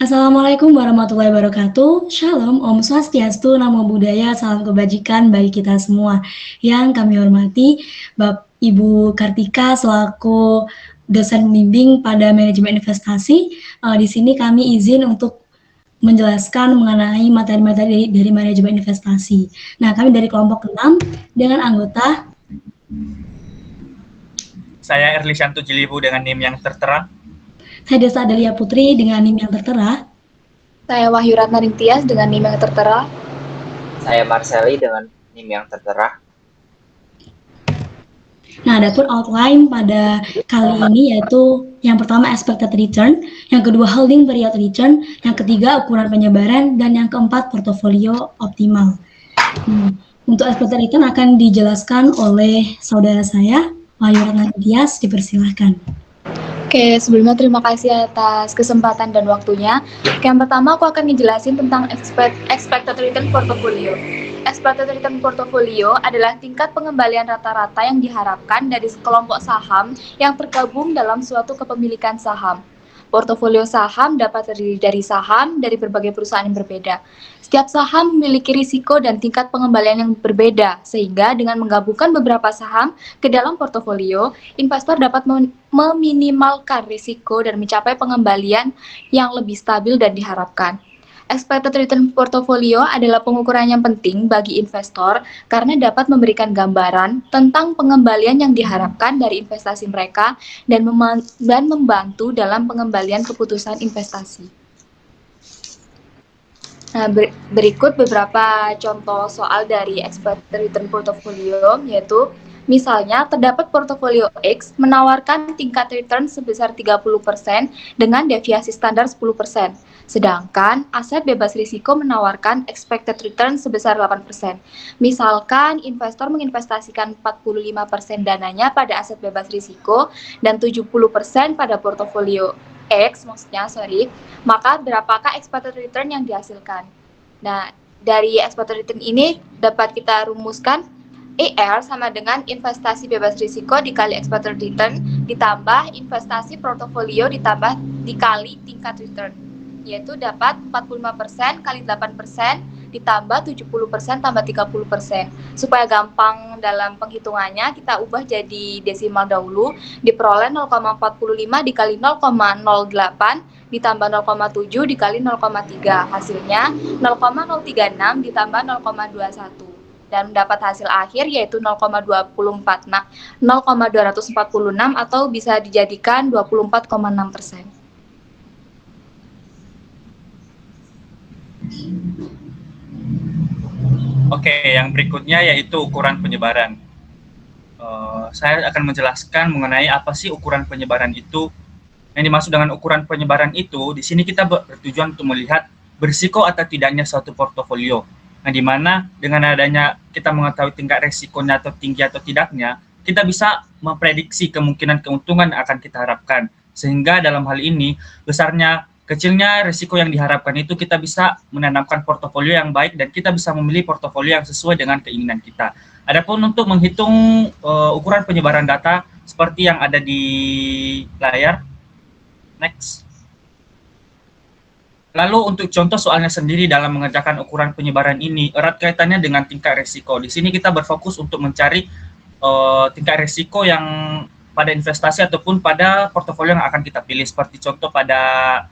Assalamualaikum warahmatullahi wabarakatuh. Shalom, Om Swastiastu, Namo Buddhaya, salam kebajikan bagi kita semua. Yang kami hormati Bapak Ibu Kartika selaku dosen pembimbing pada manajemen investasi. Di sini kami izin untuk menjelaskan mengenai materi-materi dari manajemen investasi. Nah, kami dari kelompok 6 dengan anggota Saya Erlisyanto Jilibu dengan NIM yang tertera. Saya Desa Adalia Putri dengan NIM yang tertera. Saya Wahyu Ratna Ringtias dengan NIM yang tertera. Saya Marseli dengan NIM yang tertera. Nah, adapun outline pada kali ini yaitu yang pertama expected return, yang kedua holding period return, yang ketiga ukuran penyebaran, dan yang keempat portofolio optimal. Untuk expected return akan dijelaskan oleh saudara saya, Wahyu Ratna Ringtias, dipersilahkan. Oke, sebelumnya terima kasih atas kesempatan dan waktunya. Yang pertama aku akan ngejelasin tentang expected return portfolio. Expected return portfolio adalah tingkat pengembalian rata-rata yang diharapkan dari kelompok saham yang tergabung dalam suatu kepemilikan saham. Portofolio saham dapat terdiri dari saham dari berbagai perusahaan yang berbeda. Setiap saham memiliki risiko dan tingkat pengembalian yang berbeda, sehingga dengan menggabungkan beberapa saham ke dalam portofolio, investor dapat meminimalkan risiko dan mencapai pengembalian yang lebih stabil dan diharapkan. Expected return portfolio adalah pengukuran yang penting bagi investor karena dapat memberikan gambaran tentang pengembalian yang diharapkan dari investasi mereka dan membantu dalam pengembalian keputusan investasi. Nah, berikut beberapa contoh soal dari expected return portfolio, yaitu misalnya terdapat portofolio X menawarkan tingkat return sebesar 30% dengan deviasi standar 10%, sedangkan aset bebas risiko menawarkan expected return sebesar 8%. Misalkan investor menginvestasikan 45% dananya pada aset bebas risiko dan 70% pada portofolio X, maka berapakah expected return yang dihasilkan? Nah, dari expected return ini dapat kita rumuskan ER sama dengan investasi bebas risiko dikali expected return ditambah investasi portofolio dikali tingkat return, yaitu dapat 45% kali 8% ditambah 70% tambah 30%. Supaya gampang dalam penghitungannya, kita ubah jadi desimal dahulu, diperoleh 0,45 dikali 0,08 ditambah 0,7 dikali 0,3, hasilnya 0,036 ditambah 0,21. Dan mendapat hasil akhir yaitu 0,246 atau bisa dijadikan 24,6%. Oke, yang berikutnya yaitu ukuran penyebaran. Saya akan menjelaskan mengenai apa sih ukuran penyebaran itu. Yang dimaksud dengan ukuran penyebaran itu, di sini kita bertujuan untuk melihat berisiko atau tidaknya suatu portofolio. Nah, di mana dengan adanya kita mengetahui tingkat resikonya atau tinggi atau tidaknya, kita bisa memprediksi kemungkinan keuntungan akan kita harapkan. Sehingga dalam hal ini, kecilnya risiko yang diharapkan itu kita bisa menanamkan portofolio yang baik dan kita bisa memilih portofolio yang sesuai dengan keinginan kita. Adapun untuk menghitung ukuran penyebaran data seperti yang ada di layar. Next. Lalu untuk contoh soalnya sendiri dalam mengerjakan ukuran penyebaran ini erat kaitannya dengan tingkat risiko. Di sini kita berfokus untuk mencari tingkat risiko yang pada investasi ataupun pada portofolio yang akan kita pilih. Seperti contoh pada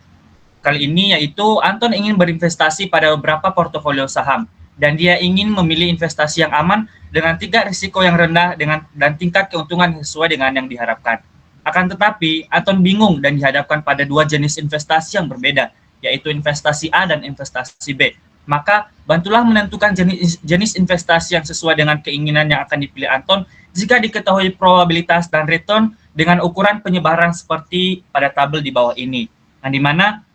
kali ini yaitu Anton ingin berinvestasi pada beberapa portofolio saham dan dia ingin memilih investasi yang aman dengan tingkat risiko yang rendah dan tingkat keuntungan sesuai dengan yang diharapkan. Akan tetapi Anton bingung dan dihadapkan pada dua jenis investasi yang berbeda, yaitu investasi A dan investasi B. Maka bantulah menentukan jenis investasi yang sesuai dengan keinginan yang akan dipilih Anton jika diketahui probabilitas dan return dengan ukuran penyebaran seperti pada tabel di bawah ini. Nah, di mana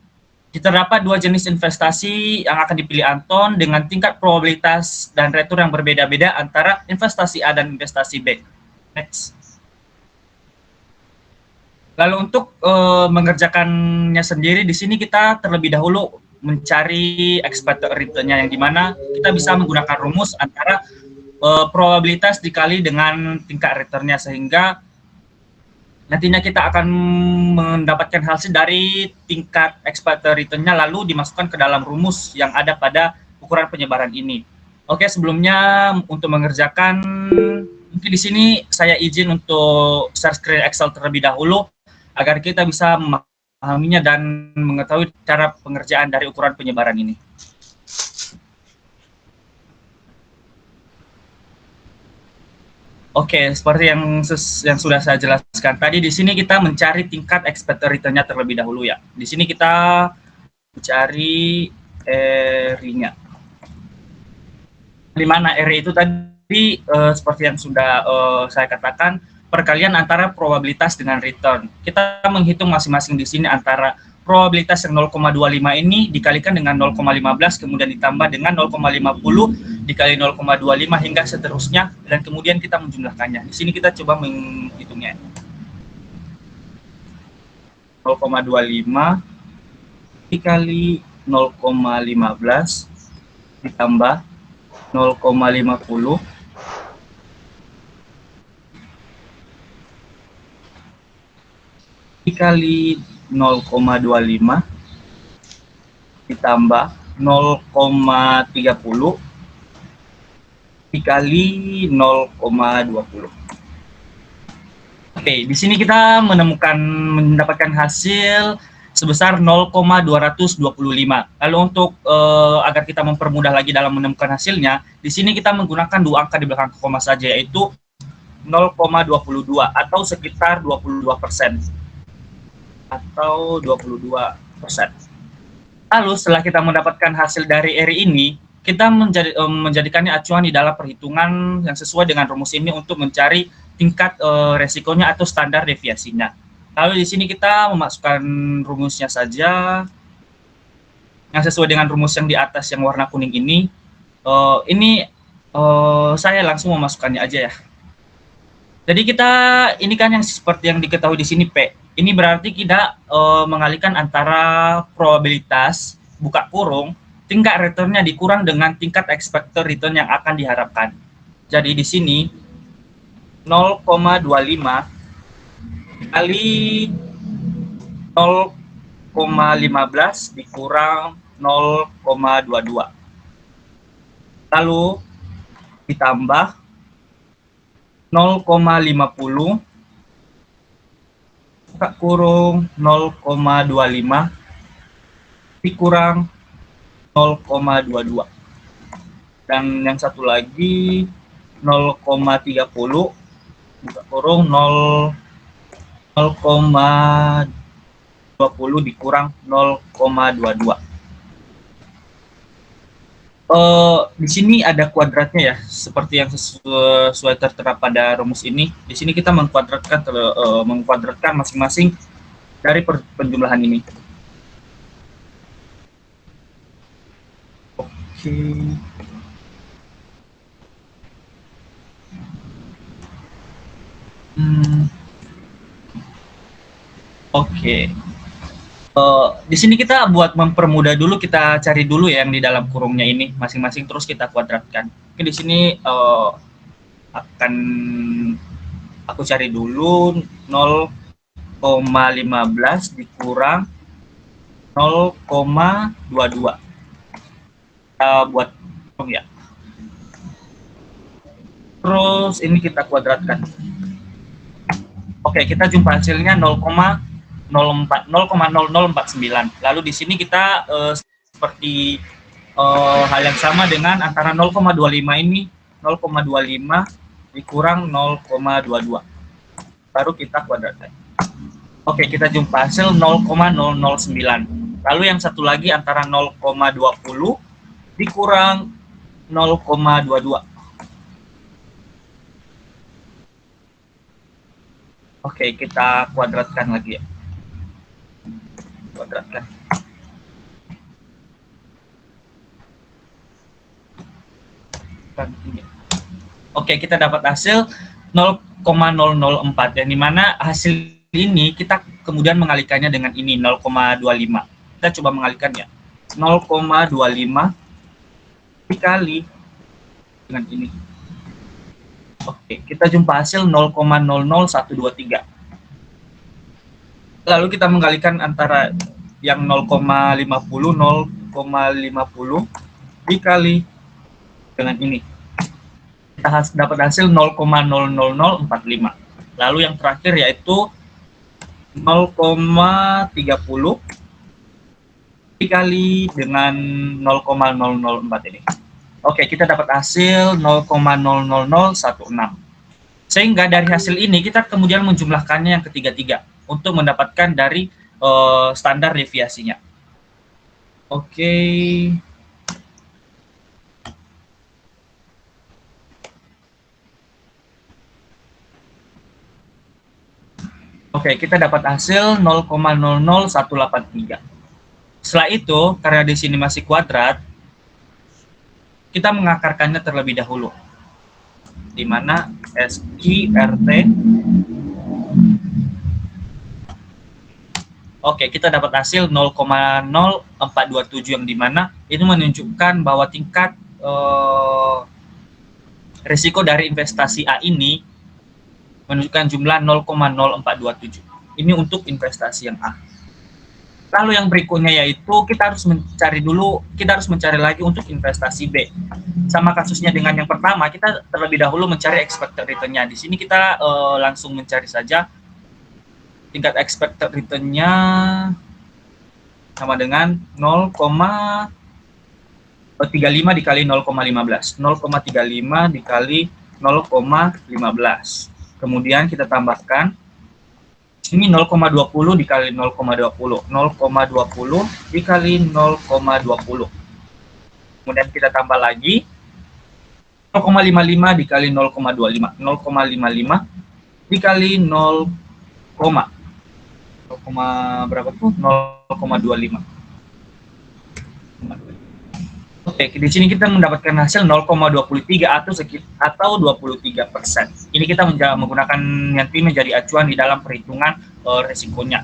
terdapat dua jenis investasi yang akan dipilih Anton dengan tingkat probabilitas dan return yang berbeda-beda antara investasi A dan investasi B. Next. Lalu untuk mengerjakannya sendiri, di sini kita terlebih dahulu mencari expected return-nya, yang dimana kita bisa menggunakan rumus antara probabilitas dikali dengan tingkat return-nya, sehingga nantinya kita akan mendapatkan hasil dari tingkat expected return-nya lalu dimasukkan ke dalam rumus yang ada pada ukuran penyebaran ini. Oke, sebelumnya untuk mengerjakan, mungkin di sini saya izin untuk share screen Excel terlebih dahulu agar kita bisa memahaminya dan mengetahui cara pengerjaan dari ukuran penyebaran ini. Oke, seperti yang sudah saya jelaskan tadi, di sini kita mencari tingkat expected return-nya terlebih dahulu ya. Di sini kita mencari R-nya. Di mana R itu tadi seperti yang sudah saya katakan, perkalian antara probabilitas dengan return. Kita menghitung masing-masing di sini antara probabilitas yang 0,25 ini dikalikan dengan 0,15 kemudian ditambah dengan 0,50 dikali 0,25 hingga seterusnya dan kemudian kita menjumlahkannya. Di sini kita coba menghitungnya. 0,25 dikali 0,15 ditambah 0,50 dikali 0,25 ditambah 0,30 dikali 0,20. Oke, di sini kita mendapatkan hasil sebesar 0,225. Lalu untuk agar kita mempermudah lagi dalam menemukan hasilnya, di sini kita menggunakan dua angka di belakang koma saja, yaitu 0,22 atau sekitar 22%. Atau 22%. Lalu setelah kita mendapatkan hasil dari R ini, kita menjadikannya acuan di dalam perhitungan yang sesuai dengan rumus ini untuk mencari tingkat resikonya atau standar deviasinya. Lalu di sini kita memasukkan rumusnya saja yang sesuai dengan rumus yang di atas yang warna kuning ini. Saya langsung memasukkannya aja ya. Jadi kita ini kan yang seperti yang diketahui di sini P. Ini berarti kita mengalihkan antara probabilitas buka kurung tingkat returnnya dikurang dengan tingkat expected return yang akan diharapkan. Jadi di sini 0,25 kali 0,15 dikurang 0,22. Lalu ditambah 0,50 buka kurung 0,25 dikurang 0,22. Dan yang satu lagi 0,30 buka kurung 0,20 dikurang 0,22. Di sini ada kuadratnya ya, seperti yang sesuai tertera pada rumus ini. Di sini kita mengkuadratkan masing-masing dari penjumlahan ini. Oke. Oke. Di sini kita buat mempermudah dulu, kita cari dulu ya yang di dalam kurungnya ini masing-masing, terus kita kuadratkan. Oke, di sini akan aku cari dulu 0,15 dikurang 0,22. Kita buat kurung ya. Terus ini kita kuadratkan. Oke, kita jumpa hasilnya 0,0049. Lalu di sini kita seperti hal yang sama dengan antara 0,25 ini 0,25 dikurang 0,22. Baru kita kuadratkan. Oke, kita jumpa hasil 0,009. Lalu yang satu lagi antara 0,20 dikurang 0,22. Oke, kita kuadratkan lagi ya. Kuadratkan. Oke, kita dapat hasil 0,004 yang dimana hasil ini kita kemudian mengalihkannya dengan ini 0,25. Kita coba mengalihkannya. 0,25 dikali dengan ini. Oke, kita jumpa hasil 0,00123. Lalu kita menggalikan antara yang 0,50 dikali dengan ini. Kita dapat hasil 0,00045. Lalu yang terakhir yaitu 0,30 dikali dengan 0,004 ini. Oke, kita dapat hasil 0,00016. Sehingga dari hasil ini kita kemudian menjumlahkannya yang ketiga-tiga untuk mendapatkan dari standar deviasinya. Oke. Oke, kita dapat hasil 0,00183. Setelah itu, karena di sini masih kuadrat, kita mengakarkannya terlebih dahulu. Di mana SQRT. Oke, kita dapat hasil 0,0427 yang dimana itu menunjukkan bahwa tingkat risiko dari investasi A ini menunjukkan jumlah 0,0427. Ini untuk investasi yang A. Lalu yang berikutnya yaitu kita harus mencari lagi untuk investasi B. Sama kasusnya dengan yang pertama, kita terlebih dahulu mencari expected return-nya. Di sini kita langsung mencari saja tingkat expected return-nya sama dengan 0,35 dikali 0,15. 0,35 dikali 0,15. Kemudian kita tambahkan ini 0,20 dikali 0,20. 0,20 dikali 0,20. Kemudian kita tambah lagi 0,55 dikali 0,25. 0,55 dikali 0, berapa tuh? 0,25. Oke, di sini kita mendapatkan hasil 0,23 atau 23%. Ini kita menggunakan nanti menjadi acuan di dalam perhitungan resikonya.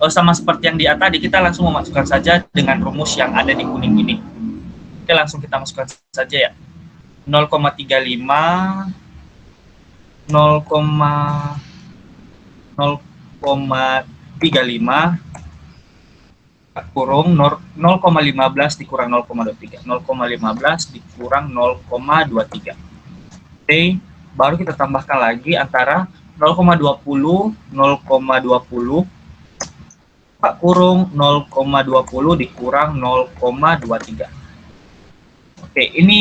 Sama seperti yang di atas tadi, kita langsung memasukkan saja dengan rumus yang ada di kuning ini. Oke, langsung kita masukkan saja ya. 0,35 0,35 kurung 0,15 dikurang 0,23. 0,15 dikurang 0,23. Oke, baru kita tambahkan lagi antara 0,20 kurung 0,20 dikurang 0,23. Oke, ini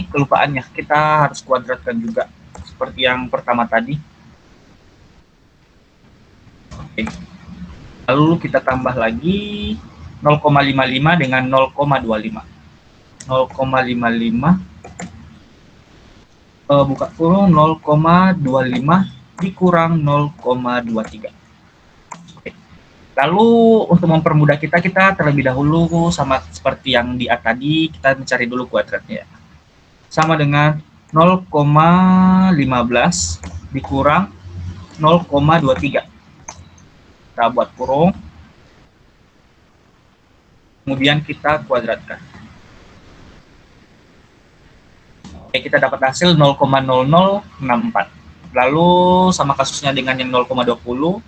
kelupaannya. Kita harus kuadratkan juga seperti yang pertama tadi. Oke. Lalu kita tambah lagi 0,55 dengan 0,25. 0,55 buka kurung 0,25 dikurang 0,23. Oke. Lalu untuk mempermudah kita terlebih dahulu sama seperti yang di atas tadi, kita mencari dulu kuadratnya. Sama dengan 0,15 dikurang 0,23. Kita buat kurung, kemudian kita kuadratkan. Oke, kita dapat hasil 0,0064. Lalu sama kasusnya dengan yang 0,20,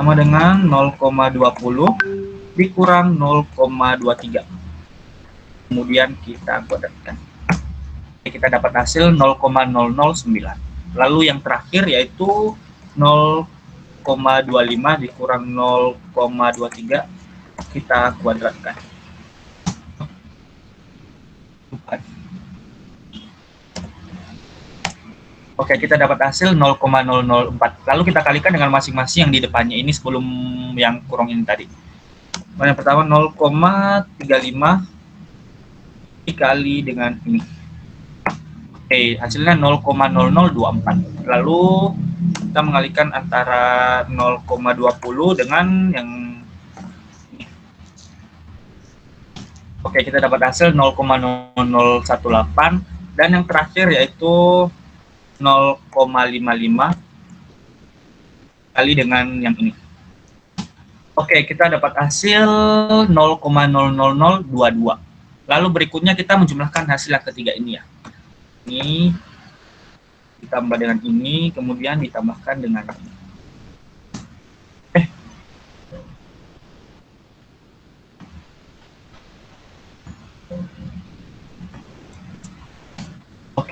sama dengan 0,20 dikurang 0,23. Kemudian kita kuadratkan. Oke, kita dapat hasil 0,009. Lalu yang terakhir yaitu 0,25 dikurang 0,23, kita kuadratkan. Oke, kita dapat hasil 0,004. Lalu kita kalikan dengan masing-masing yang di depannya ini sebelum yang kurung ini tadi. Yang pertama 0,35 dikali dengan ini. Oke, hasilnya 0,0024. Lalu kita mengalihkan antara 0,20 dengan yang ini. Oke, kita dapat hasil 0,0018 dan yang terakhir yaitu 0,55 kali dengan yang ini. Oke, kita dapat hasil 0,00022. Lalu berikutnya kita menjumlahkan hasil yang ketiga ini ya. Ini ditambah dengan ini, kemudian ditambahkan dengan ini.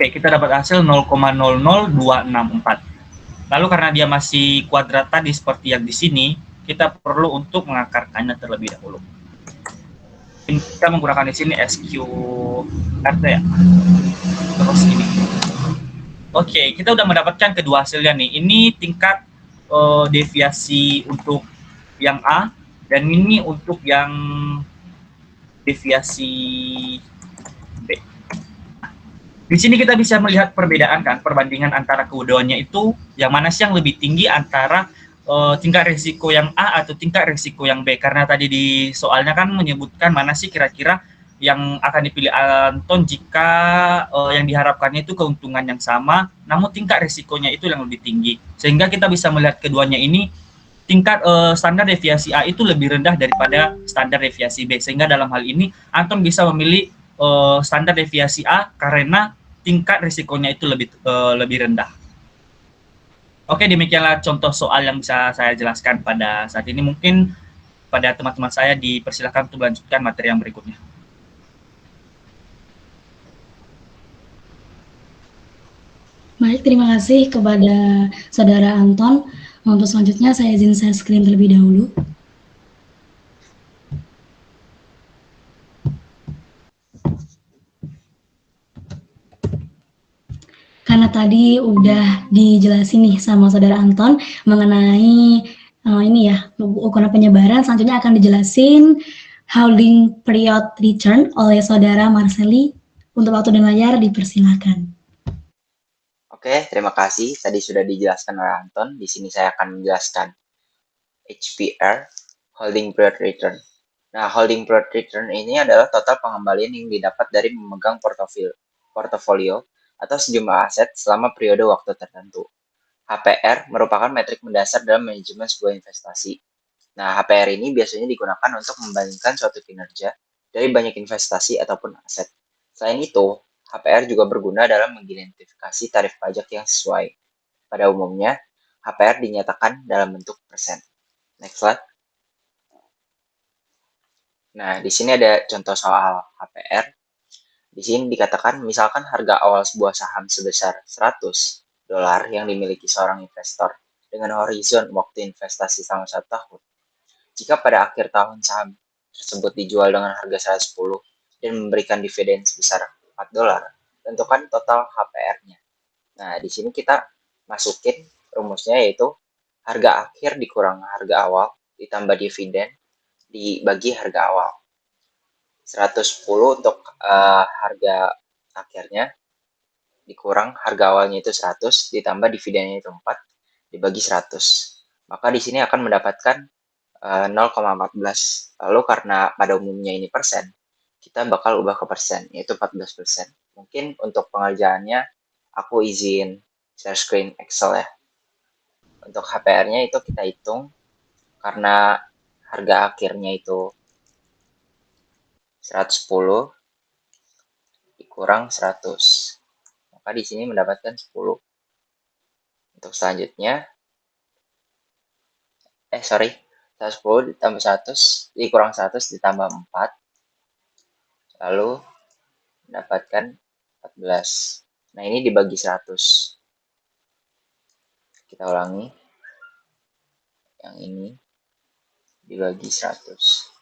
Oke, kita dapat hasil 0,00264. Lalu karena dia masih kuadrat tadi seperti yang di sini, kita perlu untuk mengakarkannya terlebih dahulu. Kita menggunakan di sini SQRT ya. Terus ini. Oke, kita udah mendapatkan kedua hasilnya nih. Ini tingkat deviasi untuk yang A, dan ini untuk yang deviasi B. Di sini kita bisa melihat perbedaan kan, perbandingan antara keduanya itu, yang mana sih yang lebih tinggi antara tingkat risiko yang A atau tingkat risiko yang B. Karena tadi di soalnya kan menyebutkan mana sih kira-kira yang akan dipilih Anton jika yang diharapkannya itu keuntungan yang sama, namun tingkat risikonya itu yang lebih tinggi. Sehingga kita bisa melihat keduanya ini, tingkat standar deviasi A itu lebih rendah daripada standar deviasi B. Sehingga dalam hal ini, Anton bisa memilih standar deviasi A karena tingkat risikonya itu lebih rendah. Oke, demikianlah contoh soal yang bisa saya jelaskan pada saat ini. Mungkin pada teman-teman saya dipersilakan untuk melanjutkan materi yang berikutnya. Baik, terima kasih kepada Saudara Anton. Untuk selanjutnya saya izin share screen terlebih dahulu. Karena tadi udah dijelasin nih sama Saudara Anton mengenai ini ya, ukuran penyebaran, selanjutnya akan dijelasin holding period return oleh Saudara Marceli. Untuk waktu dan layar dipersilakan. Oke, terima kasih. Tadi sudah dijelaskan oleh Anton. Di sini saya akan menjelaskan HPR, Holding Period Return. Nah, Holding Period Return ini adalah total pengembalian yang didapat dari memegang portofolio atau sejumlah aset selama periode waktu tertentu. HPR merupakan metrik mendasar dalam manajemen sebuah investasi. Nah, HPR ini biasanya digunakan untuk membandingkan suatu kinerja dari banyak investasi ataupun aset. Selain itu, HPR juga berguna dalam mengidentifikasi tarif pajak yang sesuai. Pada umumnya, HPR dinyatakan dalam bentuk persen. Next slide. Nah, di sini ada contoh soal HPR. Di sini dikatakan misalkan harga awal sebuah saham sebesar $100 yang dimiliki seorang investor dengan horizon waktu investasi selama 1 tahun. Jika pada akhir tahun saham tersebut dijual dengan harga 110 dan memberikan dividen sebesar $4, tentukan total HPR-nya. Nah, di sini kita masukin rumusnya, yaitu harga akhir dikurang harga awal ditambah dividen dibagi harga awal. 110 untuk harga akhirnya dikurang harga awalnya itu 100 ditambah dividennya itu 4 dibagi 100. Maka di sini akan mendapatkan 0,14. Lalu karena pada umumnya ini persen, kita bakal ubah ke persen, yaitu 14%. Mungkin untuk pengerjaannya, aku izin share screen Excel ya. Untuk HPR-nya itu kita hitung, karena harga akhirnya itu 110 dikurang 100. Maka di sini mendapatkan 10. Untuk selanjutnya, 110 ditambah 100, dikurang 100 ditambah 4. Lalu mendapatkan 14. Nah, ini dibagi 100. Kita ulangi. Yang ini dibagi 100.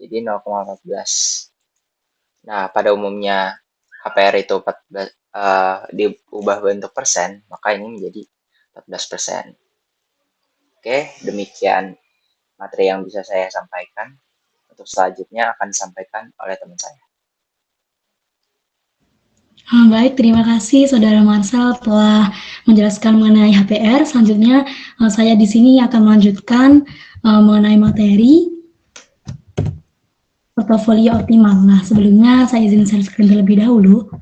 Jadi 0,14. Nah, pada umumnya HPR itu 14, diubah bentuk persen, maka ini menjadi 14%. Oke, demikian materi yang bisa saya sampaikan. Untuk selanjutnya akan disampaikan oleh teman saya. Baik, terima kasih Saudara Marcel telah menjelaskan mengenai HPR. Selanjutnya saya di sini akan melanjutkan mengenai materi portofolio optimal. Nah, sebelumnya saya izin share screen terlebih dahulu.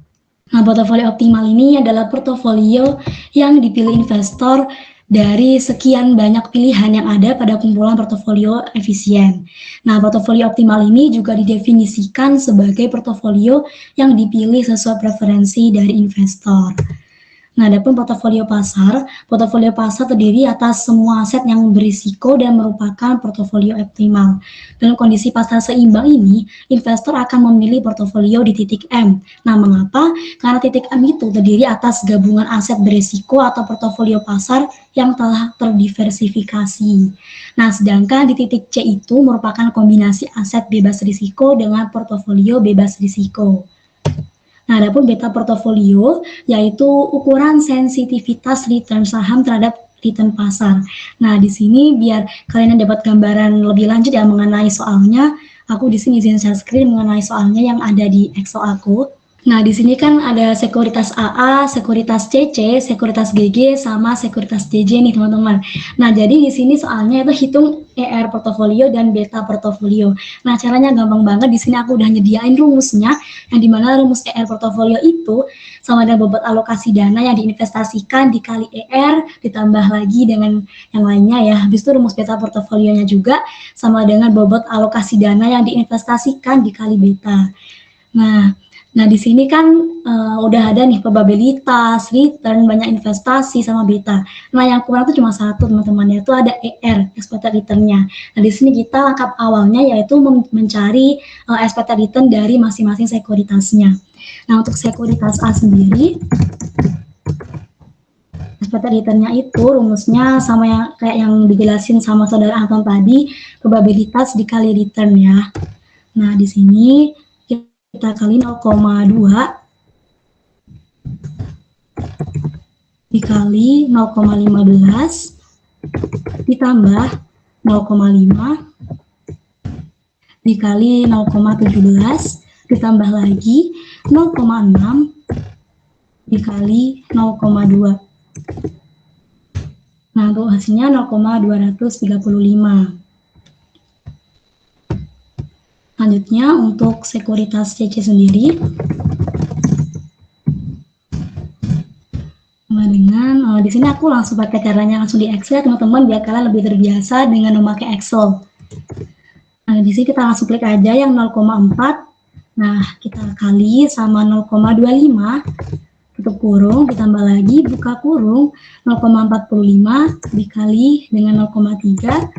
Nah, portofolio optimal ini adalah portofolio yang dipilih investor dari sekian banyak pilihan yang ada pada kumpulan portofolio efisien. Nah, portofolio optimal ini juga didefinisikan sebagai portofolio yang dipilih sesuai preferensi dari investor. Nah, adapun portofolio pasar terdiri atas semua aset yang berisiko dan merupakan portofolio optimal. Dalam kondisi pasar seimbang ini, investor akan memilih portofolio di titik M. Nah, mengapa? Karena titik M itu terdiri atas gabungan aset berisiko atau portofolio pasar yang telah terdiversifikasi. Nah, sedangkan di titik C itu merupakan kombinasi aset bebas risiko dengan portofolio bebas risiko. Nah, adapun beta portofolio yaitu ukuran sensitivitas return saham terhadap return pasar. Nah, di sini biar kalian dapat gambaran lebih lanjut ya mengenai soalnya, aku di sini izin share screen mengenai soalnya yang ada di Excel aku. Nah, di sini kan ada sekuritas AA, sekuritas CC, sekuritas GG, sama sekuritas JJ nih teman-teman. Nah, jadi di sini soalnya itu hitung ER portofolio dan beta portofolio. Nah, caranya gampang banget. Di sini aku udah nyediain rumusnya, yang dimana rumus ER portofolio itu sama dengan bobot alokasi dana yang diinvestasikan dikali ER, ditambah lagi dengan yang lainnya ya. Habis itu rumus beta portofolionya juga sama dengan bobot alokasi dana yang diinvestasikan dikali beta. Nah, di sini kan udah ada nih probabilitas, return, banyak investasi sama beta. Nah, yang kurang itu cuma satu teman-teman, yaitu ada ER, expected return-nya. Nah, di sini kita langkah awalnya yaitu mencari expected return dari masing-masing sekuritasnya. Nah, untuk sekuritas A sendiri, expected return-nya itu rumusnya sama yang kayak yang dijelasin sama saudara Anton tadi, probabilitas dikali return ya. Nah, di sini kita kali 0,2 dikali 0,15 ditambah 0,5 dikali 0,17 ditambah lagi 0,6 dikali 0,2. Nah, untuk hasilnya 0,235. Selanjutnya untuk sekuritas CC sendiri sama dengan di sini aku langsung pakai caranya langsung di Excel teman-teman biar kalian lebih terbiasa dengan memakai Excel. Nah, di sini kita langsung klik aja yang 0,4. Nah, kita kali sama 0,25 tutup kurung ditambah lagi buka kurung 0,45 dikali dengan 0,3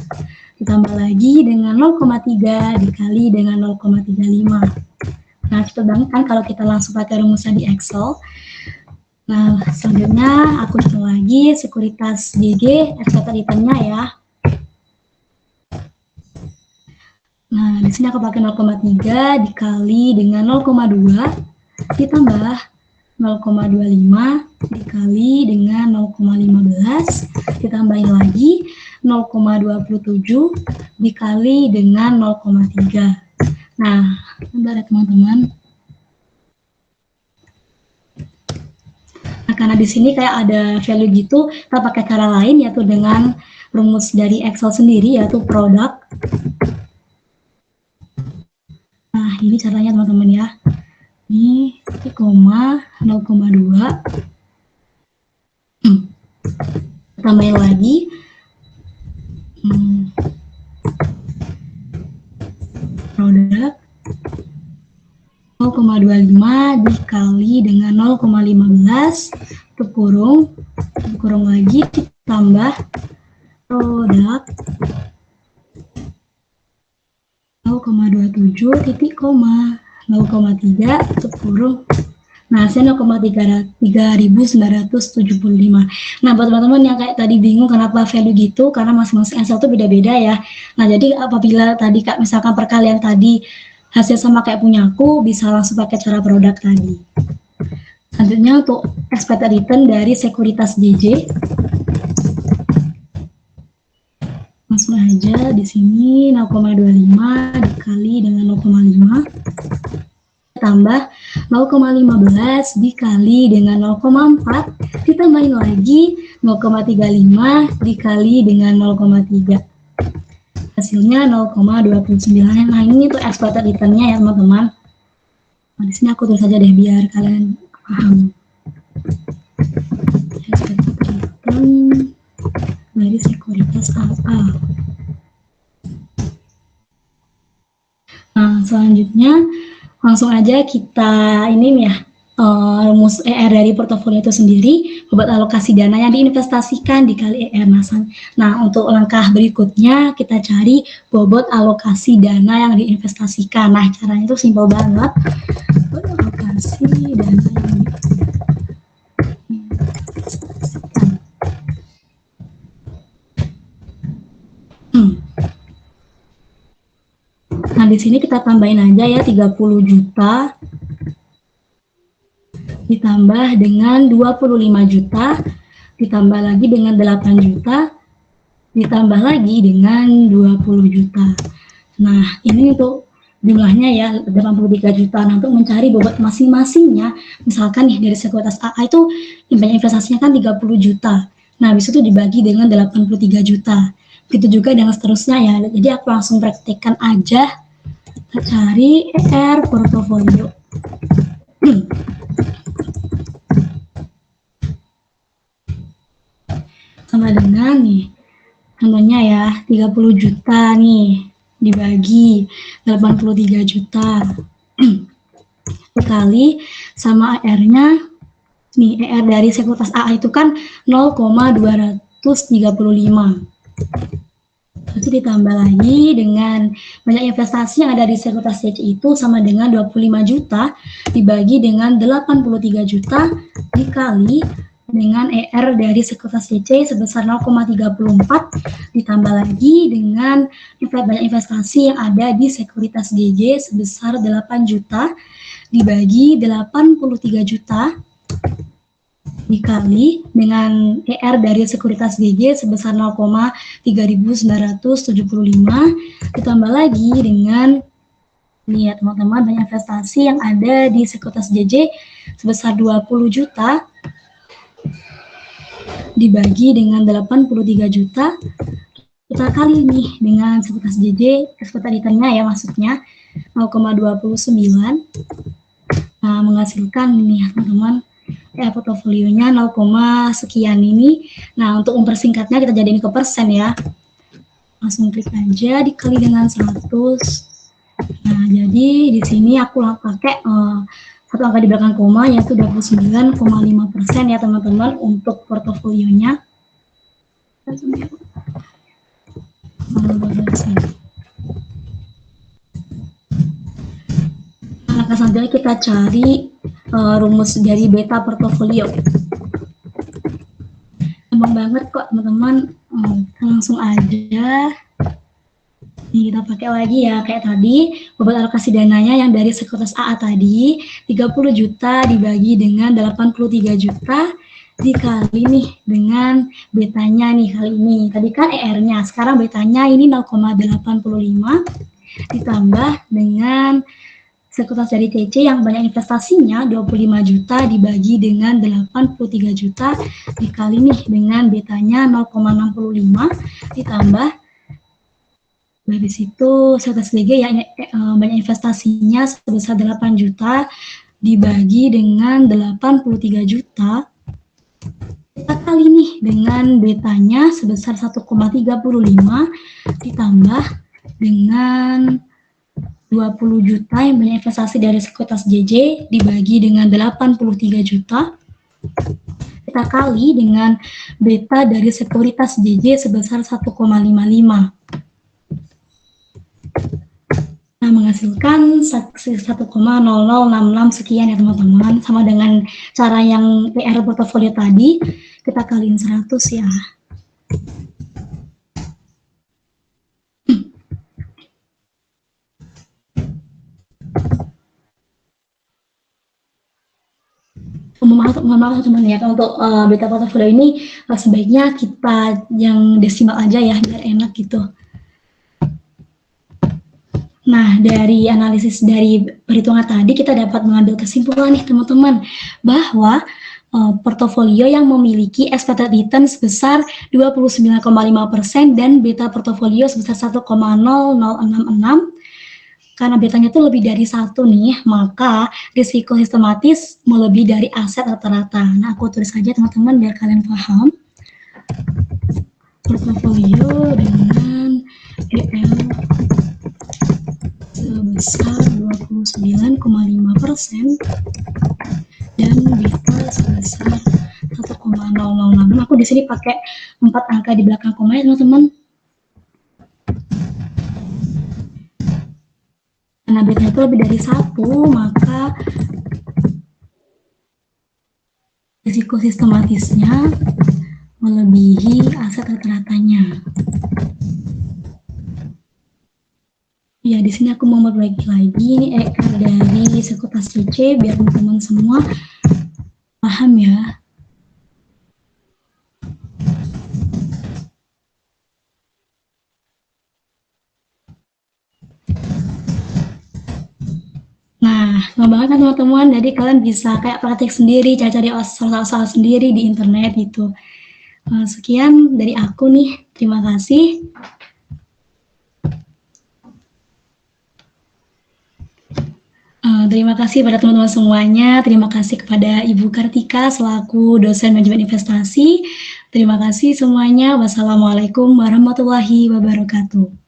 ditambah lagi dengan 0,3 dikali dengan 0,35. Nah, sedangkan kalau kita langsung pakai rumusnya di Excel, nah, selanjutnya aku hitung lagi sekuritas GG, expected return-nya ya. Nah, di sini aku pakai 0,3 dikali dengan 0,2 ditambah 0,25 dikali dengan 0,15 ditambahin lagi 0,27 dikali dengan 0,3. Nah, bentar ya teman-teman. Nah, karena di sini kayak ada value gitu, kita pakai cara lain yaitu dengan rumus dari Excel sendiri yaitu produk. Nah, ini caranya teman-teman ya. Ini koma 0,2 tambahin lagi produk 0,25 dikali dengan 0,15 tutup kurung lagi ditambah produk 0,27 titik koma 0,3 tutup kurung. Nah, hasilnya 0,3975. Nah, buat teman-teman yang kayak tadi bingung kenapa value gitu, karena masing-masing Excel itu beda-beda ya. Nah, jadi apabila tadi Kak misalkan perkalian tadi hasil sama kayak punya aku, bisa langsung pakai cara produk tadi. Selanjutnya untuk expected return dari sekuritas JJ. Langsung aja di sini 0,25 dikali dengan 0,5 tambah 0,15 dikali dengan 0,4 ditambahin lagi 0,35 dikali dengan 0,3. Hasilnya 0,29. Nah, ini tuh expected return-nya ya teman-teman. Nah, di sini aku tulis saja deh biar kalian paham. Expected return dari sekuritas AA. Nah, selanjutnya langsung aja kita ini nih ya rumus ER dari portofolio itu sendiri, bobot alokasi dana yang diinvestasikan dikali ER. Nah, untuk langkah berikutnya kita cari bobot alokasi dana yang diinvestasikan. Nah, caranya itu simpel banget. Bobot alokasi dana yang diinvestasikan. Nah, di sini kita tambahin aja ya 30 juta ditambah dengan 25 juta, ditambah lagi dengan 8 juta, ditambah lagi dengan 20 juta. Nah, ini untuk jumlahnya ya 83 juta. Nah, untuk mencari bobot masing-masingnya, misalkan nih dari sekuritas AA itu banyak investasinya kan 30 juta. Nah, habis itu dibagi dengan 83 juta. Begitu juga dengan seterusnya ya. Jadi aku langsung praktekkan aja. Kita cari ER portofolio. Sama dengan nih, contohnya ya 30 juta nih dibagi 83 juta dikali sama ER-nya nih, ER dari sekuritas AA itu kan 0,235. Itu ditambah lagi dengan banyak investasi yang ada di sekuritas CC itu sama dengan 25 juta dibagi dengan 83 juta dikali dengan ER dari sekuritas CC sebesar 0,34 ditambah lagi dengan banyak investasi yang ada di sekuritas GJ sebesar 8 juta dibagi 83 juta dikali dengan ER dari sekuritas GJ sebesar 0,3975 ditambah lagi dengan nih ya teman-teman banyak investasi yang ada di sekuritas JJ sebesar 20 juta dibagi dengan 83 juta kita kali nih dengan sekuritas JJ, sekuritas di tengah ya maksudnya 0,29. Nah, menghasilkan nih teman-teman portofolionya 0, sekian ini. Nah, untuk mempersingkatnya kita jadiin ke persen ya. Langsung klik aja dikali dengan 100. Nah, jadi di sini aku pakai satu angka di belakang koma yaitu 29,5% ya teman-teman untuk portofolionya. Nah, selanjutnya kita cari rumus dari beta portofolio. Gampang banget kok teman-teman, langsung aja. Nih, kita pakai lagi ya, kayak tadi, bobot alokasi dananya yang dari sekuritas AA tadi, 30 juta dibagi dengan 83 juta, dikali nih dengan betanya nih kali ini. Tadi kan ER-nya, sekarang betanya ini 0,85, ditambah dengan sekuritas dari TC yang banyak investasinya 25 juta dibagi dengan 83 juta, dikali nih dengan betanya 0,65, ditambah dari situ sekuritas DG yang banyak investasinya sebesar 8 juta dibagi dengan 83 juta kita kali nih dengan betanya sebesar 1,35 ditambah dengan 20 juta yang banyak investasi dari sekuritas JJ dibagi dengan 83 juta kita kali dengan beta dari sekuritas JJ sebesar 1,55. Nah, menghasilkan 1,0066 sekian ya teman-teman, sama dengan cara yang PR portofolio tadi, kita kaliin 100 ya. Mohon maaf teman-teman ya, untuk beta portofolio ini sebaiknya kita yang desimal aja ya, biar enak gitu. Nah, dari analisis dari perhitungan tadi kita dapat mengambil kesimpulan nih teman-teman bahwa portofolio yang memiliki expected return sebesar 29,5% dan beta portofolio sebesar 1,0066 karena betanya itu lebih dari 1 nih, maka risiko sistematis melebihi dari aset rata-rata. Nah, aku tulis saja teman-teman biar kalian paham. Portofolio dengan EL sebesar 29,5% dan beta sebesar 1,0006. Aku di sini pakai 4 angka di belakang koma ya teman-teman. Karena beta itu lebih dari 1, maka risiko sistematisnya melebihi aset rata-ratanya. Ya, di sini aku mau memperbaiki lagi. Ini ER dari sekuritas CC biar teman-teman semua paham ya. Nah, gampang kan teman-teman, jadi kalian bisa kayak praktik sendiri, cari-cari soal-soal sendiri di internet gitu. Sekian dari aku nih, terima kasih. Terima kasih pada teman-teman semuanya, terima kasih kepada Ibu Kartika selaku dosen manajemen investasi. Terima kasih semuanya, wassalamualaikum warahmatullahi wabarakatuh.